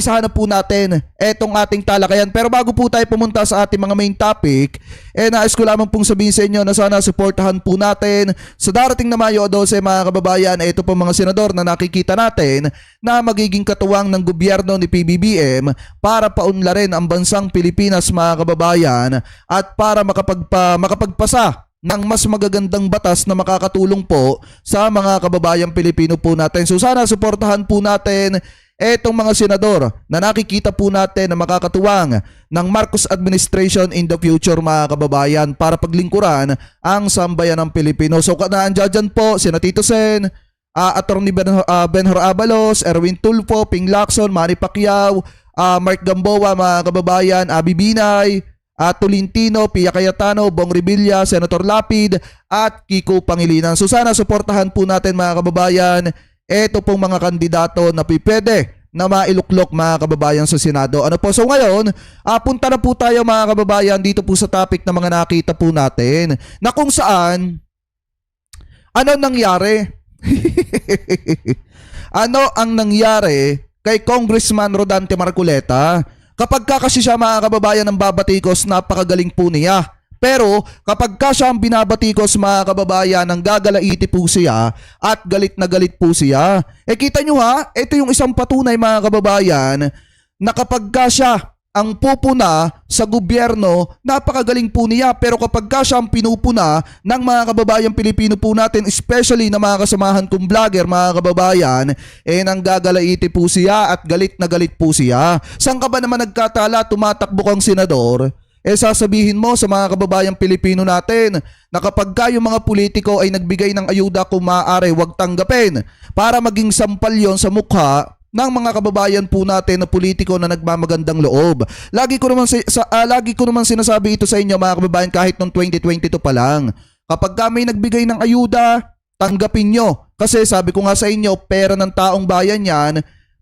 umpisahan na po natin etong ating talakayan. Pero bago po tayo pumunta sa ating mga main topic, nais ko lamang pong sabihin sa inyo na sana suportahan po natin sa darating na Mayo 12 mga kababayan. Ito po mga senador na nakikita natin na magiging katuwang ng gobyerno ni PBBM para paunlarin ang bansang Pilipinas mga kababayan at para makapagpasa ng mas magagandang batas na makakatulong po sa mga kababayang Pilipino po natin. So sana suportahan po natin etong mga senador na nakikita po natin na makakatuwang ng Marcos administration in the future mga kababayan para paglingkuran ang sambayan ng Pilipino. So naandyan po sina Tito Sen, Attorney Benhur Abalos, Erwin Tulfo, Ping Lacson, Manny Pacquiao, Mark Gamboa mga kababayan, Abby Binay, Tolentino, Pia Cayetano, Bong Revilla, Senator Lapid at Kiko Pangilinan. So sana suportahan po natin mga kababayan ito pong mga kandidato na pwede na mailuklok mga kababayan sa Senado. Ano po? So ngayon, punta na po tayo mga kababayan dito po sa topic na mga nakita po natin na kung saan ano nangyari? Ano ang nangyari kay Congressman Rodante Marcoleta? Kapag kasi siya mga kababayan ng babatikos, napakagaling po niya. Pero kapag siya ang binabatikos mga kababayan, ang gagalaiti po siya at galit na galit po siya. Kita nyo ha, ito yung isang patunay mga kababayan na kapag siya ang pupuna sa gobyerno, napakagaling po niya. Pero kapag siya ang pinupuna ng mga kababayang Pilipino po natin, especially na mga kasamahan kong vlogger mga kababayan, nang gagalaiti po siya at galit na galit po siya. Saan ka ba naman nagkatala, tumatakbo kang senador? Sasabihin mo sa mga kababayang Pilipino natin na kapag yung mga politiko ay nagbigay ng ayuda kung maaari, huwag tanggapin para maging sampal yon sa mukha ng mga kababayan po natin na politiko na nagmamagandang loob. Lagi ko naman sinasabi ito sa inyo mga kababayan kahit noong 2022 pa lang. Kapag kami nagbigay ng ayuda, tanggapin nyo. Kasi sabi ko nga sa inyo, pera ng taong bayan yan.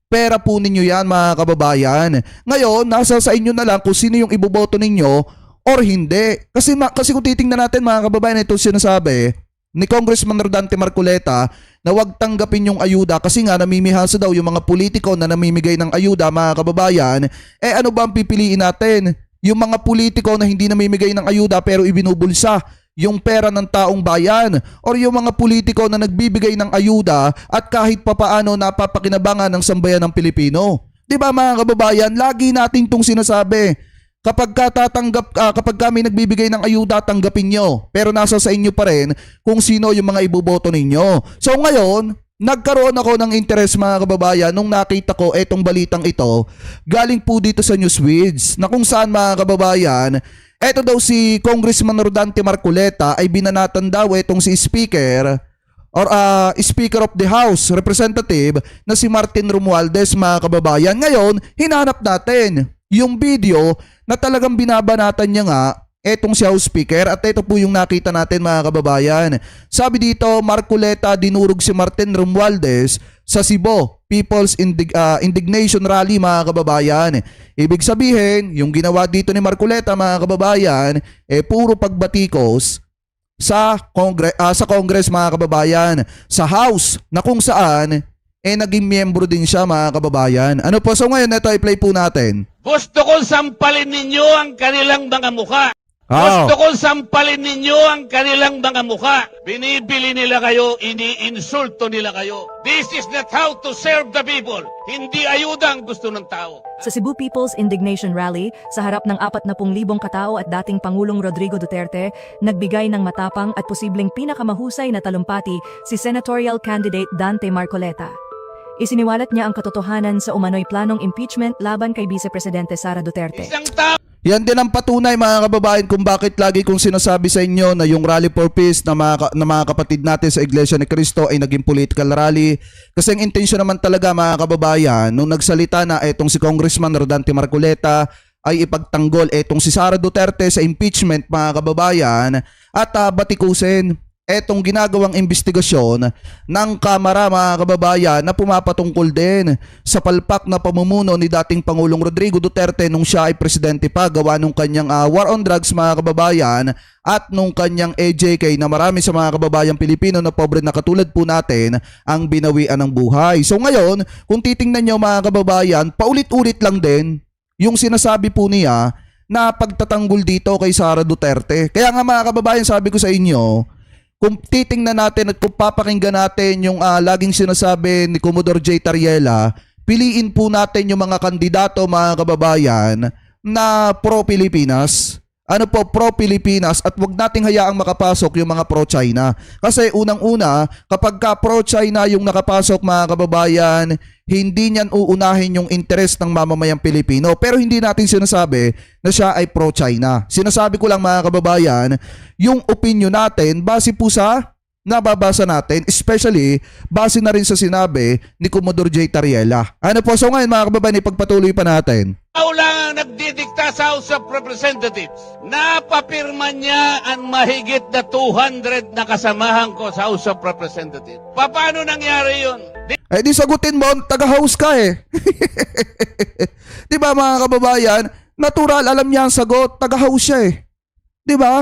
Pera po ninyo yan mga kababayan. Ngayon, nasa sa inyo na lang kung sino yung iboboto ninyo or hindi. Kasi kung titingnan natin mga kababayan, ito sinasabi ni Congressman Rodante Marcoleta na huwag tanggapin yung ayuda kasi nga namimihasa daw yung mga politiko na namimigay ng ayuda mga kababayan. Ano ba ang pipiliin natin? Yung mga politiko na hindi namimigay ng ayuda pero ibinubulsa yung pera ng taong bayan, or yung mga politiko na nagbibigay ng ayuda at kahit papaano napapakinabangan ng sambayan ng Pilipino. 'Di ba mga kababayan, lagi natin itong sinasabi. Kapag kami nagbibigay ng ayuda, tanggapin nyo. Pero nasa sa inyo pa rin kung sino yung mga iboboto ninyo. So ngayon, nagkaroon ako ng interest mga kababayan nung nakita ko etong balitang ito. Galing po dito sa Newsweeds na kung saan mga kababayan, eto daw si Congressman Rodante Marcoleta ay binanatan daw etong si Speaker or Speaker of the House Representative na si Martin Romualdez mga kababayan. Ngayon, hinanap natin yung video na talagang binabanatan niya nga etong si House Speaker at ito po yung nakita natin mga kababayan. Sabi dito, Marcoleta dinurog si Martin Romualdez sa Cebu People's Indignation Rally mga kababayan. Ibig sabihin, yung ginawa dito ni Marcoleta mga kababayan, puro pagbatikos sa Congress mga kababayan, sa House na kung saan naging miyembro din siya mga kababayan. Ano po, so ngayon ito i-play po natin. Gusto kong sampalin ninyo ang kanilang mga mukha. Gusto kong sampalin ninyo ang kanilang mga mukha. Binibili nila kayo, iniinsulto nila kayo. This is not how to serve the people. Hindi ayuda ang gusto ng tao. Sa Cebu People's Indignation Rally, sa harap ng 40,000 katao at dating Pangulong Rodrigo Duterte, nagbigay ng matapang at posibleng pinakamahusay na talumpati si Senatorial Candidate Dante Marcoleta. Isiniwalat niya ang katotohanan sa umano'y planong impeachment laban kay Vice Presidente Sara Duterte. Isang tao. Yan din ang patunay mga kababayan kung bakit lagi kong sinasabi sa inyo na yung Rally for Peace na mga kapatid natin sa Iglesia ni Cristo ay naging political rally. Kasi ang intensyon naman talaga mga kababayan, nung nagsalita na etong si Congressman Rodante Marcoleta ay ipagtanggol etong si Sara Duterte sa impeachment mga kababayan at batikusin etong ginagawang investigasyon ng Kamara mga kababayan na pumapatungkol din sa palpak na pamumuno ni dating Pangulong Rodrigo Duterte nung siya ay presidente pa gawa nung kanyang war on drugs mga kababayan at nung kanyang AJK na marami sa mga kababayang Pilipino na pobre na katulad po natin ang binawian ng buhay. So ngayon, kung titingnan nyo mga kababayan, paulit-ulit lang din yung sinasabi po niya na pagtatanggol dito kay Sara Duterte. Kaya nga mga kababayan, sabi ko sa inyo, kung titingnan natin at kung papakinggan natin yung laging sinasabi ni Commodore J. Tariela, piliin po natin yung mga kandidato mga kababayan na pro-Pilipinas. Ano po, pro-Pilipinas, at wag nating hayaang makapasok yung mga pro-China. Kasi unang-una, kapag ka pro-China yung nakapasok mga kababayan, hindi niyan uunahin yung interes ng mamamayang Pilipino. Pero hindi natin sinasabi na siya ay pro-China. Sinasabi ko lang mga kababayan, yung opinion natin base po sa nababasa natin, especially base na rin sa sinabi ni Commodore J. Tariela. Ano po, so ngayon mga kababayan, ipagpatuloy pa natin. Ikaw lang ang nagdidikta sa House of Representatives. Napapirma niya ang mahigit na 200 na kasamahan ko sa House of Representatives. Paano nangyari yun? Eh di sagutin mo, taga-house ka eh. Di ba mga kababayan, natural, alam niya ang sagot, taga-house siya eh. Di ba?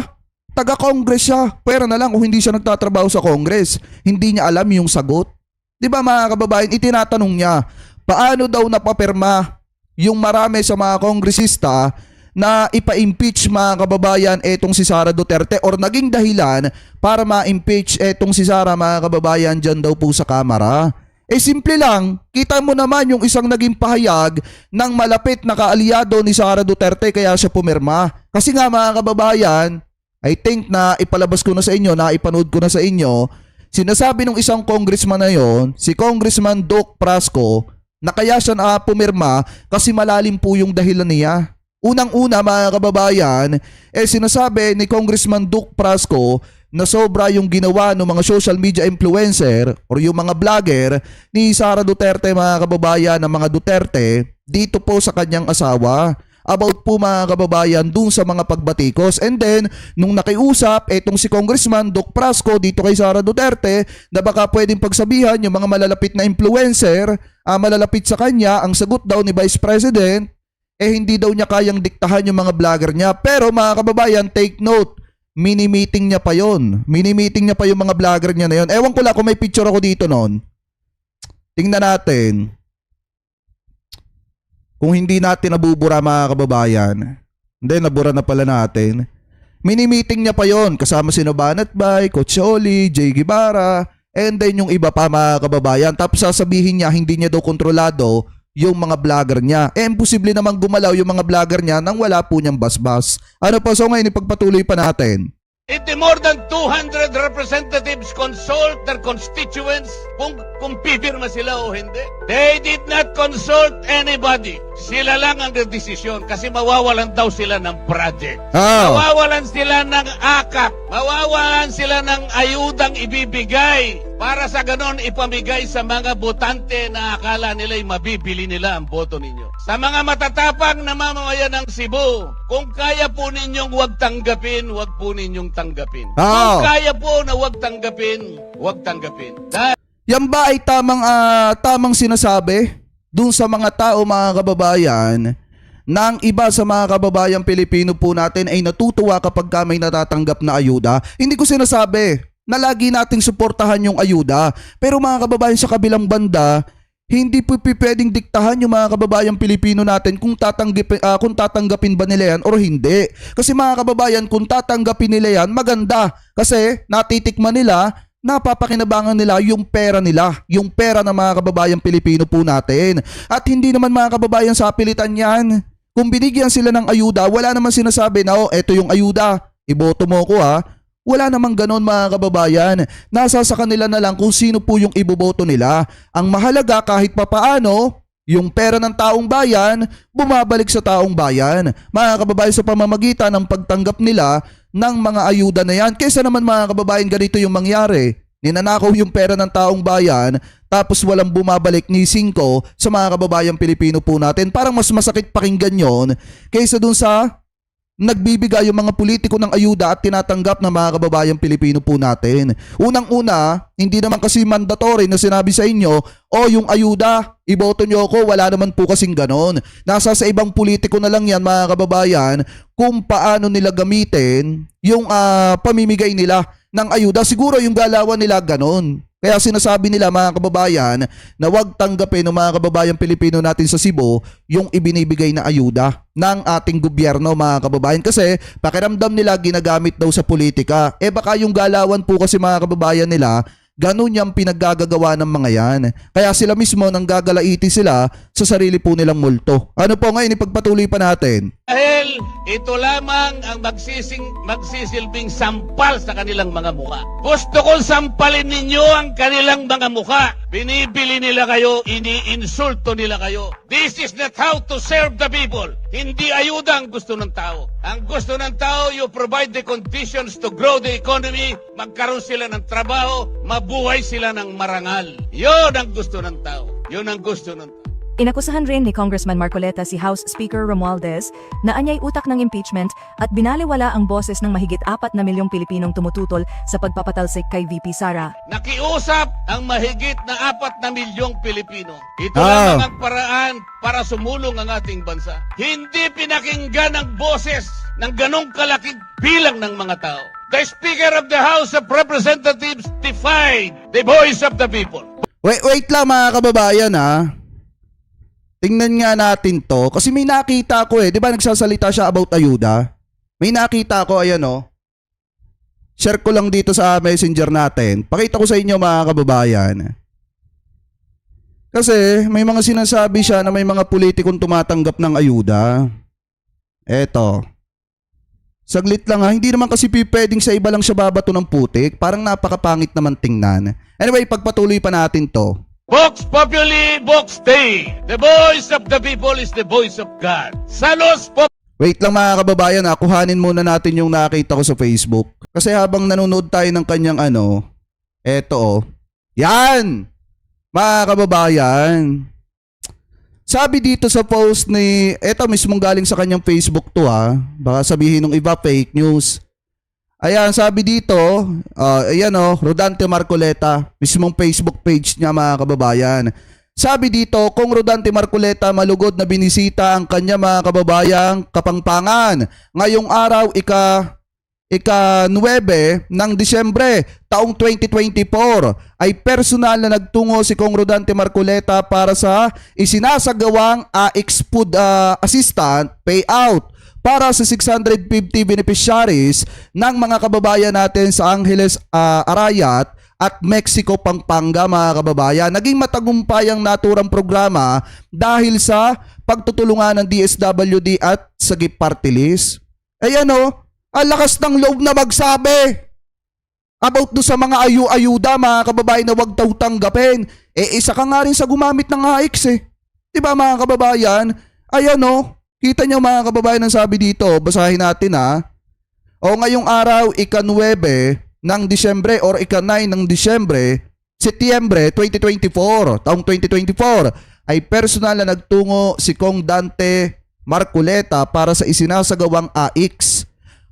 Taga-Congress siya. Pero na lang kung hindi siya nagtatrabaho sa Congress, hindi niya alam yung sagot. Di ba mga kababayan, itinatanong niya, paano daw napapirma yung marami sa mga kongresista na ipa-impeach mga kababayan etong si Sara Duterte or naging dahilan para ma-impeach etong si Sara mga kababayan dyan daw po sa Kamara. Eh simple lang, kita mo naman yung isang naging pahayag ng malapit na kaalyado ni Sara Duterte kaya siya pumirma. Kasi nga mga kababayan, I think na ipalabas ko na sa inyo, na ipanood ko na sa inyo, sinasabi ng isang congressman na yon, si Congressman Doc Prasco, na kaya siya na pumirma kasi malalim po yung dahilan niya. Unang-una mga kababayan, sinasabi ni Congressman Doc Prasco na sobra yung ginawa ng mga social media influencer or yung mga vlogger ni Sara Duterte mga kababayan, ng mga Duterte dito po sa kanyang asawa. About po mga kababayan dun sa mga pagbatikos. And then, nung nakiusap, etong si Congressman Doc Prasco dito kay Sara Duterte na baka pwedeng pagsabihan yung mga malalapit na influencer, malalapit sa kanya, ang sagot daw ni Vice President, hindi daw niya kayang diktahan yung mga vlogger niya. Pero mga kababayan, take note, mini-meeting niya pa yon. Mini-meeting niya pa yung mga vlogger niya na yon. Ewan ko lang kung may picture ako dito noon. Tingnan natin. Kung hindi natin nabubura mga kababayan, hindi, nabura na pala natin. Mini-meeting niya pa yon kasama si Banat Bay, Coach Oli, Jay Guevara, and then yung iba pa mga kababayan. Tapos sasabihin niya hindi niya daw kontrolado yung mga vlogger niya. Imposible namang gumalaw yung mga vlogger niya nang wala po niyang basbas. Ano po, so ngayon ipagpatuloy pa natin. Hindi more than 200 representatives consult their constituents kung pipirma sila o hindi. They did not consult anybody. Sila lang ang desisyon kasi mawawalan daw sila ng project. Mawawalan sila ng akap. Mawawalan sila ng ayudang ibibigay para sa ganon ipamigay sa mga botante na akala nila'y mabibili nila ang boto ninyo. Sa mga matatapang na mamamayan ng Cebu, kung kaya po ninyong huwag tanggapin, huwag po ninyong tanggapin. Kung kaya po na huwag tanggapin, huwag tanggapin. Yan ba ay tamang sinasabi dun sa mga tao mga kababayan na ang iba sa mga kababayang Pilipino po natin ay natutuwa kapag may natatanggap na ayuda? Hindi ko sinasabi na lagi nating suportahan yung ayuda. Pero mga kababayan sa kabilang banda, hindi po pwedeng diktahan yung mga kababayang Pilipino natin kung tatanggapin ba nila yan o hindi. Kasi mga kababayan, kung tatanggapin nila yan, maganda. Kasi natitikman nila, napapakinabangan nila yung pera yung pera ng mga kababayang Pilipino po natin. At hindi naman mga kababayan sa pilitan yan. Kung binigyan sila ng ayuda, wala naman sinasabi na, eto yung ayuda, iboto mo ko ha. Wala namang ganon mga kababayan. Nasa sa kanila na lang kung sino po yung iboboto nila. Ang mahalaga kahit papaano, yung pera ng taong bayan, bumabalik sa taong bayan. Mga kababayan, sa pamamagitan ng pagtanggap nila ng mga ayuda na yan. Kaysa naman mga kababayan, ganito yung mangyari. Ninanakaw yung pera ng taong bayan, tapos walang bumabalik ni 5 sa mga kababayang Pilipino po natin. Parang mas masakit pakinggan yon kaysa dun sa nagbibigay yung mga politiko ng ayuda at tinatanggap ng mga kababayang Pilipino po natin. Unang-una, hindi naman kasi mandatory na sinabi sa inyo, yung ayuda, iboto nyo ako, wala naman po kasing ganon. Nasa sa ibang politiko na lang yan mga kababayan kung paano nila gamitin yung pamimigay nila ng ayuda. Siguro yung galawan nila ganon. Kaya sinasabi nila mga kababayan na huwag tanggapin ng mga kababayang Pilipino natin sa Cebu yung ibinibigay na ayuda ng ating gobyerno mga kababayan kasi pakiramdam nila ginagamit daw sa politika. Baka yung galawan po kasi mga kababayan nila, ganun yung pinaggagawa ng mga yan. Kaya sila mismo nang gagalaiti sila sa sarili po nilang multo. Ano po ngayon ipagpatuloy pa natin? Dahil ito lamang ang magsisilbing sampal sa kanilang mga mukha. Gusto kong sampalin ninyo ang kanilang mga mukha. Binibili nila kayo, iniinsulto nila kayo. This is not how to serve the people. Hindi ayuda ang gusto ng tao. Ang gusto ng tao, you provide the conditions to grow the economy, magkaroon sila ng trabaho, mabuhay sila ng marangal. Yun ang gusto ng tao. Yun ang gusto ng tao. Inakusahan rin ni Congressman Marcoleta si House Speaker Romualdez na anyay utak ng impeachment at binaliwala ang boses ng mahigit 4 na milyong Pilipinong tumututol sa pagpapatalsik kay VP Sara. Nakiusap ang mahigit na 4 na milyong Pilipino. Ito lamang ang paraan para sumulong ang ating bansa. Hindi pinakinggan ang boses ng ganong kalaking bilang ng mga tao. The Speaker of the House of Representatives defied the voice of the people. Wait lang mga kababayan Tingnan nga natin to kasi may nakita ko di ba nagsasalita siya about ayuda? May nakita ko ayan Share ko lang dito sa messenger natin. Pakita ko sa inyo mga kababayan. Kasi may mga sinasabi siya na may mga politikong tumatanggap ng ayuda. Eto. Saglit lang hindi naman kasi pwedeng sa iba lang siya babato ng putik. Parang napakapangit naman tingnan. Anyway, pagpatuloy pa natin to. Vox Populi, Vox Dei. The voice of the people is the voice of God. Salos Pop. Wait lang mga kababayan kuhanin muna natin yung nakita ko sa Facebook. Kasi habang nanonood tayo ng kanyang eto yan! Mga kababayan. Sabi dito sa post ni, eto mismong galing sa kanyang Facebook to baka sabihin ng iba fake news. Ayan, sabi dito, Rodante Marcoleta, mismong Facebook page niya mga kababayan. Sabi dito, kung Rodante Marcoleta malugod na binisita ang kanya mga kababayang Kapampangan. Ngayong araw, ika-9 ng Disyembre, taong 2024, ay personal na nagtungo si Kong Rodante Marcoleta para sa isinasagawang AX Food Assistant Payout para sa 650 beneficiaries ng mga kababayan natin sa Angeles Arayat at Mexico, Pampanga mga kababayan. Naging matagumpay ang naturang programa dahil sa pagtutulungan ng DSWD at Sagip Party List. Ayan ang lakas ng loob na magsabi about do sa mga ayuda mga kababayan na wag daw tanggapin. Isa ka nga rin sa gumamit ng AX Diba mga kababayan? Ayan kita nyo mga kababayan ang sabi dito, basahin natin ngayong araw, ika-9 ng Disyembre or ika-9 ng Disyembre, Setyembre 2024, taong 2024, ay personal na nagtungo si Kong Dante Marcoleta para sa isinasagawang AX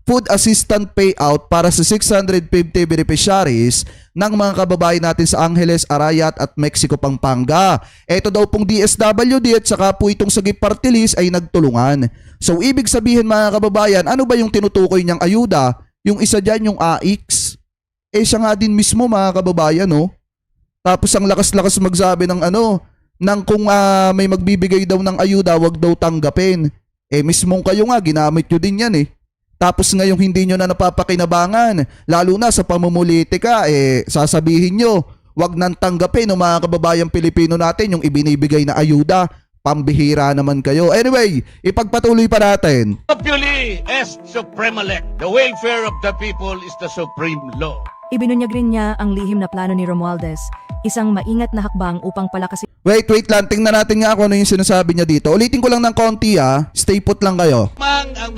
Food Assistant Payout para sa 650 beneficiaries ng mga kababayan natin sa Angeles, Arayat at Mexico, Pampanga. Ito daw pong DSWD at saka po itong Sagip Party List ay nagtulungan. So ibig sabihin mga kababayan, ano ba yung tinutukoy niyang ayuda? Yung isa dyan yung AX. Siya nga din mismo mga kababayan Tapos ang lakas-lakas magsabi ng ng kung may magbibigay daw ng ayuda, wag daw tanggapin. Mismong kayo nga, ginamit nyo din yan Tapos ngayong hindi nyo na napapakinabangan, lalo na sa pamumulitika, sasabihin nyo, wag nang tanggapin ng mga kababayang Pilipino natin yung ibinibigay na ayuda. Pambihira naman kayo. Anyway, ipagpatuloy pa natin. Populi est suprema lect. The welfare of the people is the supreme law. Ibinunyag rin niya ang lihim na plano ni Romualdez, isang maingat na hakbang upang palakasin. Wait lang. Tingnan natin nga kung ano yung sinasabi niya dito. Ulitin ko lang ng konti Stay put lang kayo. Ang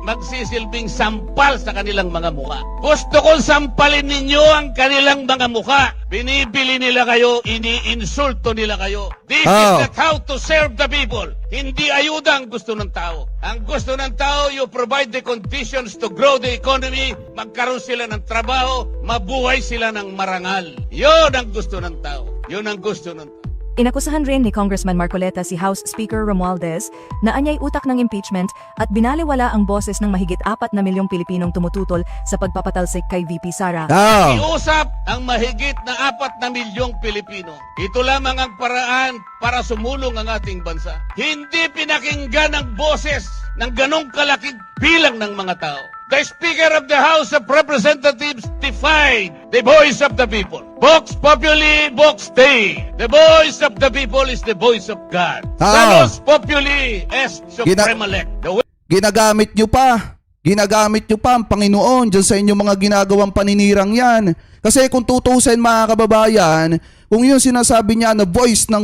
magsisilbing sampal sa kanilang mga mukha. Gusto kong sampalin ninyo ang kanilang mga mukha. Binibili nila kayo, iniinsulto nila kayo. This Oh. is not how to serve the people. Hindi ayuda ang gusto ng tao. Ang gusto ng tao, you provide the conditions to grow the economy, magkaroon sila ng trabaho, mabuhay sila ng marangal. Yun ang gusto ng tao. Yun ang gusto ng tao. Inakusahan rin ni Congressman Marcoleta si House Speaker Romualdez na anyay utak ng impeachment at binaliwala ang boses ng mahigit 4 na milyong Pilipinong tumututol sa pagpapatalsik kay VP Sara. Oh. Iusap ang mahigit na 4 na milyong Pilipino. Ito lamang ang paraan para sumulong ang ating bansa. Hindi pinakinggan ang boses ng ganong kalaking bilang ng mga tao. The Speaker of the House of Representatives defied the voice of the people. Vox populi, vox Dei. The voice of the people is the voice of God. Salus populi est suprema lect. The Ginagamit nyo pa. Ginagamit nyo pa ang Panginoon dyan sa inyong mga ginagawang paninirang yan. Kasi kung tutusin mga kababayan, kung yun sinasabi niya na voice ng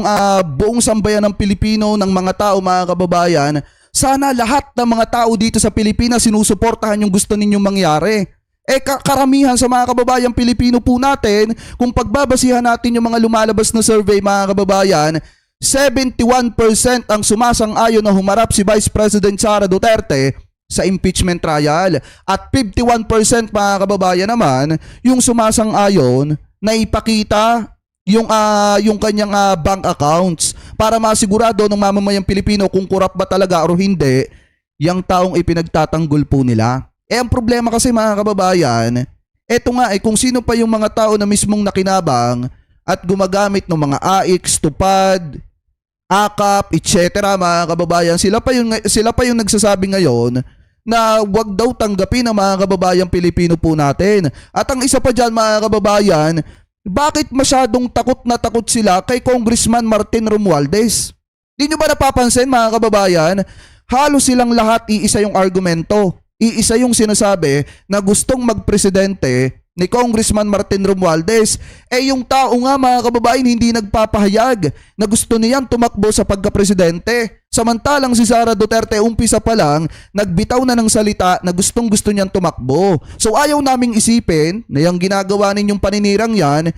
buong sambayan ng Pilipino, ng mga tao mga kababayan, sana lahat ng mga tao dito sa Pilipinas sinusuportahan yung gusto ninyong mangyari. Karamihan sa mga kababayang Pilipino po natin, kung pagbabasihan natin yung mga lumalabas na survey mga kababayan, 71% ang sumasang-ayon na humarap si Vice President Sara Duterte sa impeachment trial. At 51% mga kababayan naman yung sumasang-ayon na ipakita yung kanyang bank accounts para masigurado ng mamamayang Pilipino kung kurap ba talaga o hindi yung taong ipinagtatanggol po nila. Ang problema kasi mga kababayan, eto nga kung sino pa yung mga tao na mismong nakinabang at gumagamit ng mga AIX, tupad, AKAP, etc. mga kababayan, sila pa yung nagsasabi ngayon na wag daw tanggapin ng mga kababayang Pilipino po natin. At ang isa pa dyan mga kababayan, bakit masyadong takot na takot sila kay Congressman Martin Romualdez? Di nyo ba napapansin mga kababayan? Halos silang lahat iisa yung argumento. Iisa yung sinasabi na gustong magpresidente ni Congressman Martin Romualdez. Yung tao nga mga kababayan hindi nagpapahayag na gusto niyang tumakbo sa pagkapresidente. Samantalang si Sara Duterte umpisa pa lang nagbitaw na ng salita na gustong-gusto niyang tumakbo. So ayaw naming isipin na yung ginagawa ninyong paninirang yan,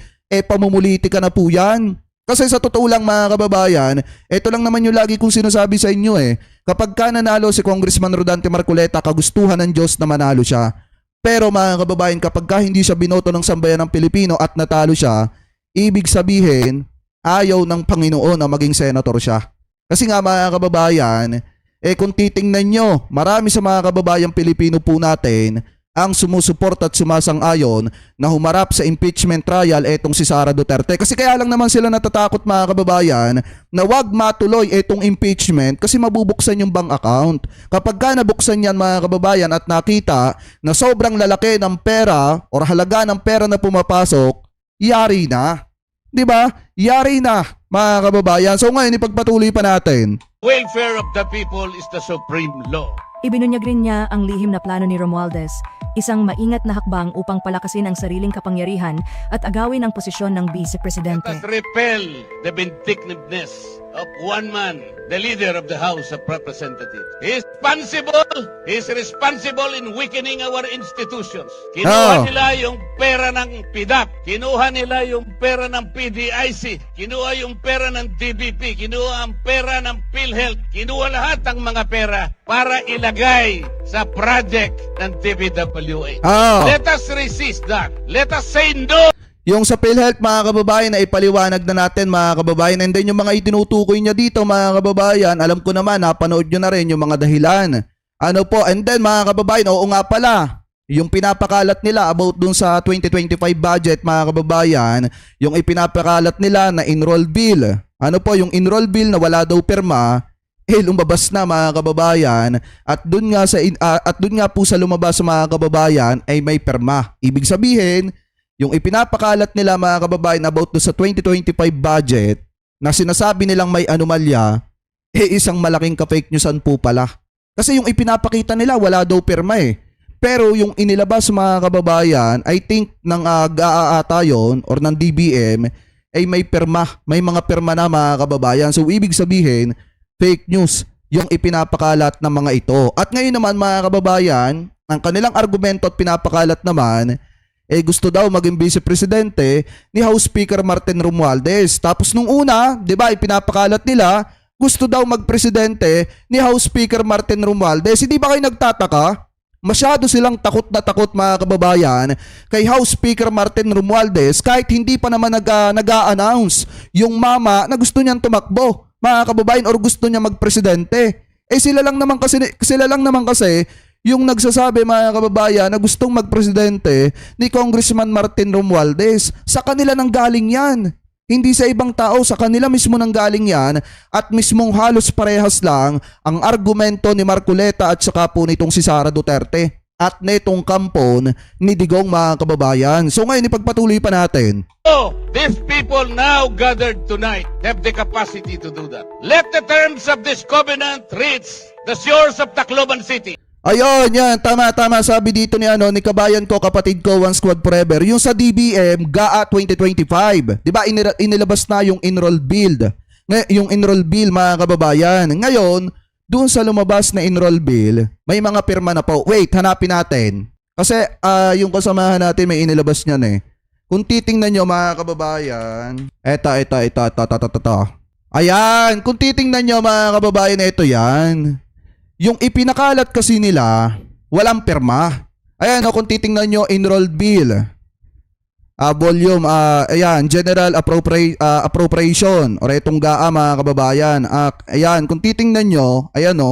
pamumulitika na po yan. Kasi sa totoo lang mga kababayan, ito lang naman yung lagi kong sinasabi sa inyo Kapag ka nanalo si Congressman Rodante Marcoleta, kagustuhan ng Diyos na manalo siya. Pero mga kababayan, kapag ka hindi siya binoto ng sambayan ng Pilipino at natalo siya, ibig sabihin, ayaw ng Panginoon na maging senator siya. Kasi nga mga kababayan, kung titingnan nyo, marami sa mga kababayang Pilipino po natin ang sumusuport at sumasang-ayon na humarap sa impeachment trial etong si Sara Duterte. Kasi kaya lang naman sila natatakot mga kababayan na wag matuloy etong impeachment kasi mabubuksan yung bank account. Kapag ka nabuksan yan mga kababayan at nakita na sobrang lalaki ng pera or halaga ng pera na pumapasok, yari na. Diba? Yari na mga kababayan. So ngayon ipagpatuloy pa natin. welfare of the people is the supreme law. Ibinunyag rin niya ang lihim na plano ni Romualdez, isang maingat na hakbang upang palakasin ang sariling kapangyarihan at agawin ang posisyon ng Vice Presidente. Let us repel the vindictiveness of one man, the leader of the House of Representatives. He is responsible in weakening our institutions. Kinuha nila yung pera ng PDAP, kinuha nila yung pera ng PDIC, kinuha yung pera ng DBP, kinuha ang pera ng PhilHealth, kinuha lahat ang mga pera para ilagay sa project ng DPWH. Let us resist that. Let us say no. Yung sa PhilHealth mga kababayan na ipaliwanag na natin mga kababayan, and then yung mga itinutukoy niya dito mga kababayan, alam ko naman napanood nyo na rin yung mga dahilan. Ano po, and then mga kababayan, oo nga pala, yung pinapakalat nila about dun sa 2025 budget mga kababayan, yung ipinapakalat nila na enroll bill. Ano po, yung enroll bill na wala daw pirma, lumabas na mga kababayan, at dun nga po sa lumabas mga kababayan ay may pirma. Ibig sabihin, yung ipinapakalat nila mga kababayan about do sa 2025 budget na sinasabi nilang may anomalya, isang malaking ka-fake newsan po pala. Kasi yung ipinapakita nila wala daw pirma Pero yung inilabas mga kababayan, I think ng GAA yun or ng DBM ay may pirma, may mga pirma na mga kababayan. So ibig sabihin, fake news yung ipinapakalat ng mga ito. At ngayon naman mga kababayan, ang kanilang argumento at pinapakalat naman, gusto daw maging vice presidente ni House Speaker Martin Romualdez. Tapos nung una, 'di ba, ipinapakalat nila gusto daw magpresidente ni House Speaker Martin Romualdez. Hindi ba kayo nagtataka? Masyado silang takot na takot mga kababayan kay House Speaker Martin Romualdez kahit hindi pa naman nag-a-announce yung mama na gusto niyang tumakbo mga kababayan or gusto niya magpresidente. Sila lang naman kasi yung nagsasabi mga kababayan na gustong magpresidente ni Congressman Martin Romualdez. Sa kanila nang galing yan. Hindi sa ibang tao, sa kanila mismo nang galing yan at mismong halos parehas lang ang argumento ni Marcoleta at saka po nitong si Sara Duterte at netong kampon ni Digong mga kababayan. So ngayon ipagpatuloy pa natin. So, these people now gathered tonight have the capacity to do that. Let the terms of this covenant reach the shores of Tacloban City. Ayun, yan, tama sabi dito ni kabayan ko, kapatid ko, One Squad Forever. Yung sa DBM, GAA 2025. 'Di ba inilabas na yung enroll bill. Yung enroll bill mga kababayan. Ngayon, doon sa lumabas na enroll bill, may mga pirma na po. Wait, hanapin natin. Kasi yung kasamahan natin may inilabas niyan eh. Kung titingnan nyo mga kababayan, eto. Ayan, kung titingnan nyo mga kababayan, ito yan. Yung ipinakalat kasi nila, walang pirma. Ayan, kung titingnan nyo, enrolled bill. Volume, ayan, General Appropriation, or itong GAA mga kababayan. Ayan, kung titingnan nyo, ayan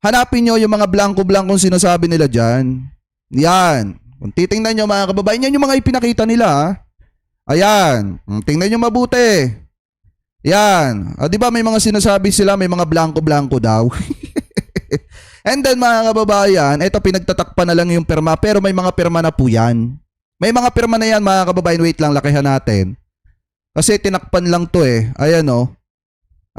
hanapin nyo yung mga blanco-blankong sinasabi nila dyan. Yan. Kung titingnan nyo mga kababayan, yan yung mga ipinakita nila. Ayan, tingnan nyo mabuti. Yan. Di ba may mga sinasabi sila, may mga blanco-blanco daw. And then mga kababayan, ito pinagtatakpan na lang yung pirma pero may mga pirma na po yan. May mga pirma na yan mga kababayan. Wait lang, lakihan natin. Kasi tinakpan lang to eh. Ayan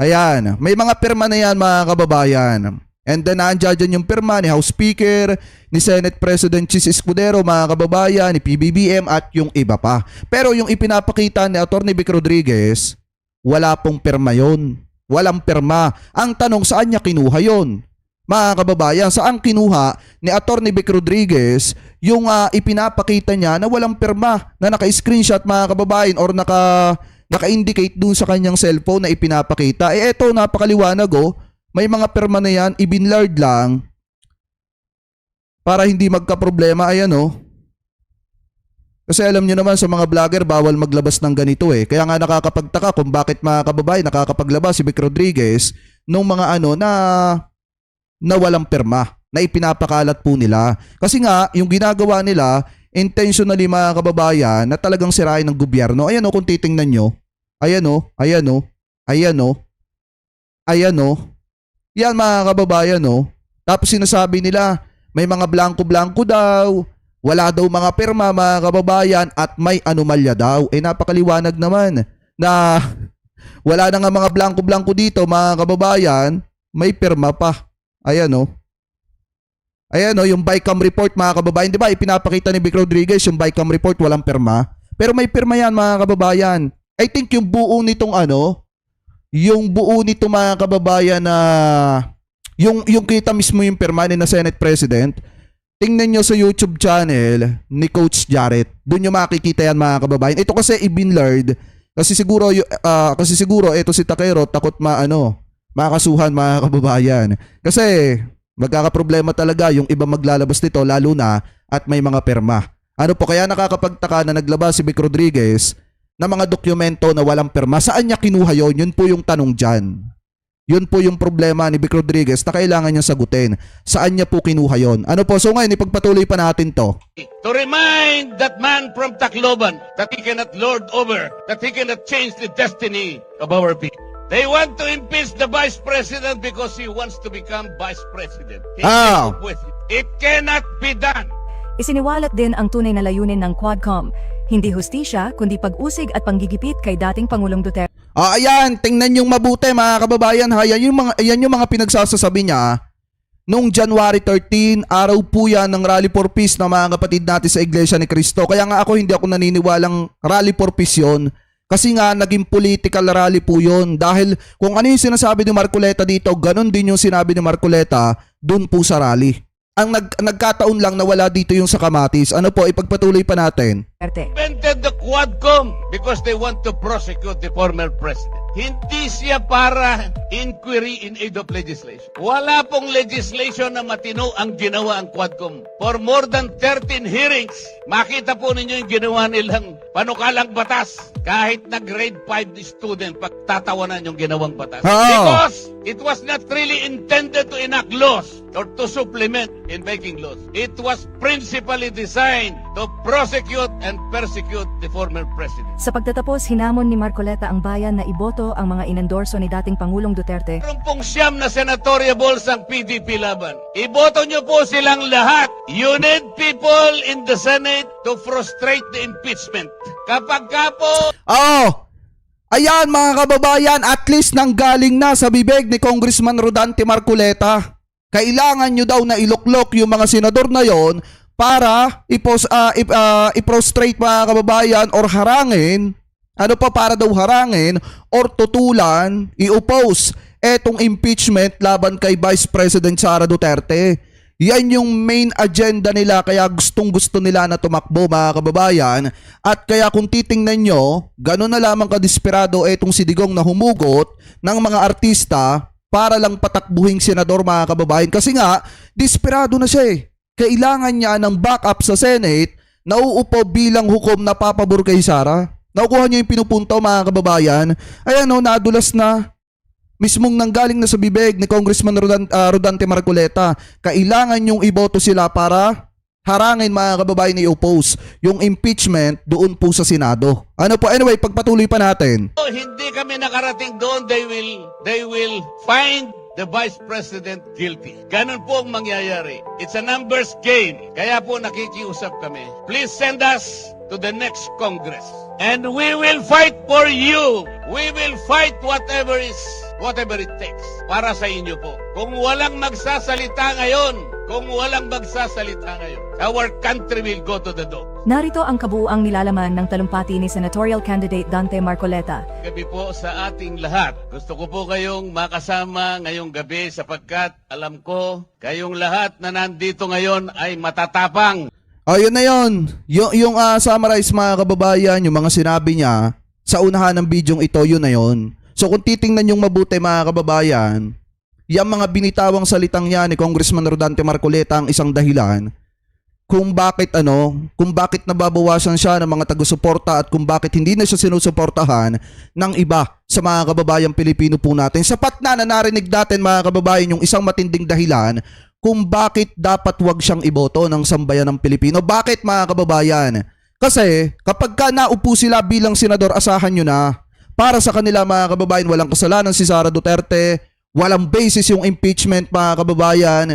Ayan. May mga pirma na yan mga kababayan. And then nandiyan yung pirma ni House Speaker, ni Senate President Chis Escudero mga kababayan, ni PBBM at yung iba pa. Pero yung ipinapakita ni Atty. Vic Rodriguez, wala pong pirma yun. Walang pirma. Ang tanong, saan niya kinuha yun? Mga kababayan, saan kinuha ni Atty. Vic Rodriguez yung ipinapakita niya na walang pirma na naka-screenshot mga kababayan or naka-indicate dun sa kanyang cellphone na ipinapakita. Eto, napakaliwanag may mga pirma na yan, ibinlard lang para hindi magka-problema. Ayan Kasi alam nyo naman sa mga vlogger, bawal maglabas ng ganito eh. Kaya nga nakakapagtaka kung bakit mga kababayan nakakapaglabas si Vic Rodriguez nung mga na walang pirma na ipinapakalat po nila. Kasi nga, yung ginagawa nila, intentionally mga kababayan, na talagang sirain ng gobyerno. Ayan kung titingnan nyo. Ayan Yan mga kababayan Tapos sinasabi nila, may mga blanco-blanco daw, wala daw mga pirma mga kababayan, at may anomalya daw. Napakaliwanag naman na wala na nga mga blanco-blanco dito mga kababayan, may pirma pa. Ayan yung BICAM report mga kababayan. Di ba ipinapakita ni Vic Rodriguez yung BICAM report, walang pirma. Pero may pirma yan mga kababayan. I think yung buo nitong mga kababayan na yung kita mismo yung pirma ni na Senate President. Tingnan nyo sa YouTube channel ni Coach Jarrett. Doon nyo makikita yan mga kababayan. Ito kasi ibinlard kasi siguro ito si Takero takot makakasuhan mga kababayan. Kasi magkakaproblema talaga yung iba maglalabas nito lalo na at may mga pirma. Kaya nakakapagtaka na naglabas si Vic Rodriguez na mga dokumento na walang pirma. Saan niya kinuha yun? Yun po yung tanong dyan. Yun po yung problema ni Vic Rodriguez na kailangan niya sagutin. Saan niya po kinuha yun? So ngayon, ipagpatuloy pa natin to. To remind that man from Tacloban that he cannot lord over, that he cannot change the destiny of our people. They want to impeach the Vice President because he wants to become Vice President. It cannot be done. Isiniwalat din ang tunay na layunin ng Quadcom. Hindi hustisya, kundi pag-usig at panggigipit kay dating Pangulong Duterte. Ayan, tingnan yung mabuti mga kababayan. Yan yung mga pinagsasasabi niya. Noong January 13, araw po yan ng Rally for Peace na mga kapatid natin sa Iglesia ni Cristo. Kaya nga hindi ako naniniwalang Rally for Peace yun. Kasi nga naging political rally po yun. Dahil kung ano yung sinasabi ni Marcoleta dito, ganun din yung sinabi ni Marcoleta dun po sa rally. nagkataon lang na wala dito yung sa Kamatis. Ano po, ipagpatuloy pa natin. Duterte. Invented the Quadcom because they want to prosecute the former president. Hindi siya para inquiry in aid of legislation. Wala pong legislation na matino ang ginawa ang Quadcom. For more than 13 hearings, makita po ninyo yung ginawa nilang panukalang batas. Kahit na grade 5 student, pagtatawanan yung ginawang batas. Oo. Because it was not really intended to enact laws or to supplement in making laws. It was principally designed to prosecute and persecute the former president. Sa pagtatapos, hinamon ni Marcoleta ang bayan na iboto ang mga inendorso ni dating Pangulong Duterte. Meron pong siyam na senatoriables ang PDP laban. Iboto nyo po silang lahat. You need people in the Senate to frustrate the impeachment. Kapag ka po Oh! Ayan mga kababayan, at least nanggaling na sa bibig ni Congressman Rodante Marcoleta. Kailangan nyo daw na iluklok yung mga senador na yon para i-prostrate mga kababayan or harangin. Ano pa, para daw harangin or tutulan, i-oppose etong impeachment laban kay Vice President Sara Duterte. Yan yung main agenda nila, kaya gustong-gusto nila na tumakbo mga kababayan. At kaya kung titingnan nyo, gano'n na lamang kadesperado etong si Digong na humugot ng mga artista para lang patakbuhing senador mga kababayan. Kasi nga, desperado na siya eh. Kailangan niya ng backup sa Senate na uupo bilang hukom na papabor kay Sara. Nakukuha niyo yung pinupunto mga kababayan. Ayan o, nadulas na. Mismong nanggaling na sa bibig ni Congressman Rodante Marcoleta. Kailangan yung iboto sila para harangin mga kababayan ni oppose yung impeachment doon po sa Senado. Ano po, anyway, pagpatuloy pa natin. hindi kami nakarating doon, they will find the Vice President guilty. Ganun po ang mangyayari. It's a numbers game. Kaya po nakikiusap kami. Please send us to the next Congress. And we will fight for you. We will fight whatever it takes para sa inyo po. Kung walang magsasalita ngayon, our country will go to the dog. Narito ang kabuuang nilalaman ng talumpati ni Senatorial Candidate Dante Marcoleta. Gabi po sa ating lahat. Gusto ko po kayong makasama ngayong gabi sapagkat alam ko kayong lahat na nandito ngayon ay matatapang. Ayun na yun. Yung summarize mga kababayan, yung mga sinabi niya sa unahan ng bidyong ito, yun na yun. So kung titingnan yung mabuti mga kababayan, yung mga binitawang salitang yan ni Congressman Rodante Marcoleta ang isang dahilan kung bakit nababawasan siya ng mga taga-suporta at kung bakit hindi na siya sinusuportahan ng iba sa mga kababayang Pilipino po natin. Sapat na narinig natin mga kababayan yung isang matinding dahilan kung bakit dapat wag siyang iboto ng sambayan ng Pilipino. Bakit mga kababayan? Kasi kapag ka naupo sila bilang senador, asahan nyo na. Para sa kanila mga kababayan, walang kasalanan si Sara Duterte, walang basis yung impeachment mga kababayan,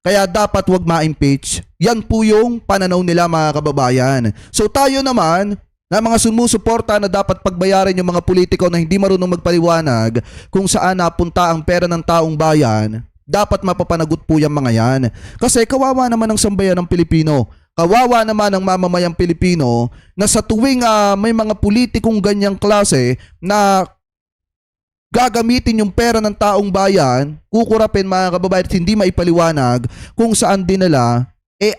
kaya dapat wag ma-impeach. Yan po yung pananaw nila mga kababayan. So tayo naman, na mga sumusuporta na dapat pagbayarin yung mga politiko na hindi marunong magpaliwanag kung saan napunta ang pera ng taong bayan, dapat mapapanagot po yung mga yan. Kasi kawawa naman ang sambayan ng Pilipino. Kawawa naman ang mamamayang Pilipino na sa tuwing may mga politikong ganyang klase na gagamitin yung pera ng taong bayan, kukurapin mga kababayan at hindi maipaliwanag kung saan dinala,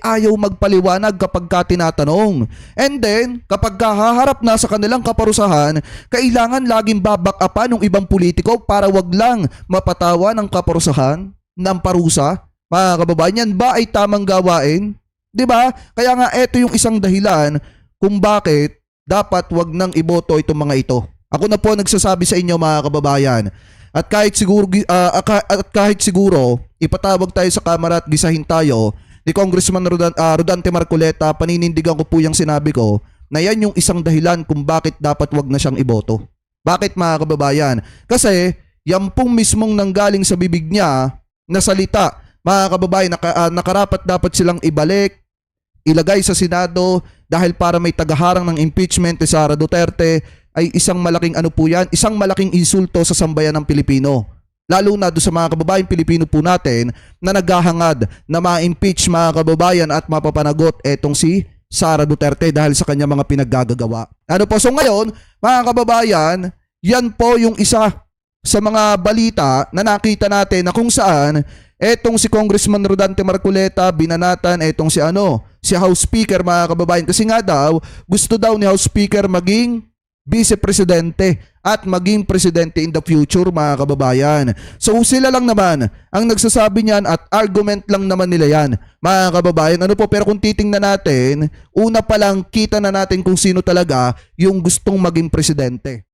ayaw magpaliwanag kapag ka tinatanong. And then, kapag haharap na sa kanilang kaparusahan, kailangan laging babak-upan ng ibang politiko para wag lang mapatawa ng kaparusahan ng parusa. Mga kababayan, yan ba ay tamang gawain? 'Di ba? Kaya nga ito yung isang dahilan kung bakit dapat wag nang iboto itong mga ito. Ako na po nagsasabi sa inyo mga kababayan. At kahit siguro ipatawag tayo sa kamera at gisahin tayo ni Congressman Rodante Marcoleta, paninindigan ko po yung sinabi ko na yan yung isang dahilan kung bakit dapat wag na siyang iboto. Bakit mga kababayan? Kasi yan pong mismong nanggaling sa bibig niya na salita, mga kababayan, nakarapat dapat silang ibalik, ilagay sa Senado dahil para may tagaharang ng impeachment ni Sara Duterte ay isang malaking isang malaking insulto sa sambayan ng Pilipino. Lalo na doon sa mga kababayan Pilipino po natin na naghahangad na ma-impeach mga kababayan at mapapanagot etong si Sara Duterte dahil sa kanya mga pinaggagawa. Ano po, so ngayon mga kababayan, yan po yung isa sa mga balita na nakita natin na kung saan Etong si Congressman Rodante Marcoleta, binanatan etong si House Speaker mga kababayan. Kasi nga daw, gusto daw ni House Speaker maging vice-presidente at maging presidente in the future mga kababayan. So sila lang naman ang nagsasabi niyan at argument lang naman nila yan mga kababayan. Pero kung titingnan natin, una pa lang kita na natin kung sino talaga yung gustong maging presidente.